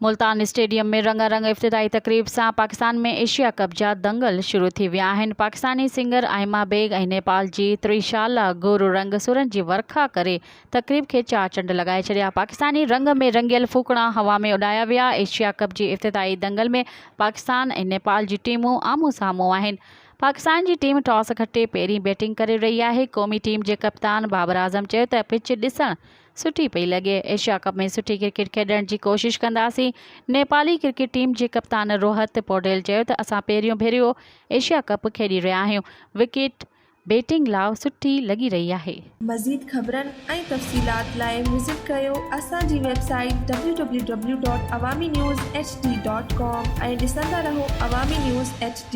Multan stadium में रंगारंग इफ्तिताई तकरीब सां पाकिस्तान में एशिया कप जा दंगल शुरू थी विया आहिनि। पाकिस्तानी सिंगर आइमा बेग ऐं नेपाल जी त्रिशाला गुरु रंग सुरनि जी वर्खा करे तकरीब खे चार चंड लॻाए छॾिया। पाकिस्तानी रंग में रंगियल फूकणा हवा में उॾाया विया। एशिया कप जी इफ्तिताई दंगल में पाकिस्तान ऐं नेपाल जी टीमूं आम्हूं साम्हूं आहिनि। पाकिस्तान जी टीम टॉस खटे पहिरीं बैटिंग करे रही आहे। क़ौमी टीम जे कप्तान बाबर आज़म चयो त पिच ॾिसणु सुठी पई लॻे। एशिया कप में सुठी क्रिकेट खेॾण जी कोशिश कंदासीं। नेपाली क्रिकेट टीम जे कप्तान रोहित पौडेल चयो त असां पहिरियों भेरो एशिया कप खेॾी रहिया आहियूं। विकेट बैटिंग लाइ सुठी लॻी रही आहे। मज़ीद ख़बरनि ऐं तफ़सीलात लाइ विज़िट कयो असांजी वेबसाइट www.awamiNewsHD.com ऐं ॾिसंदा रहो अवामी न्यूज़ HD।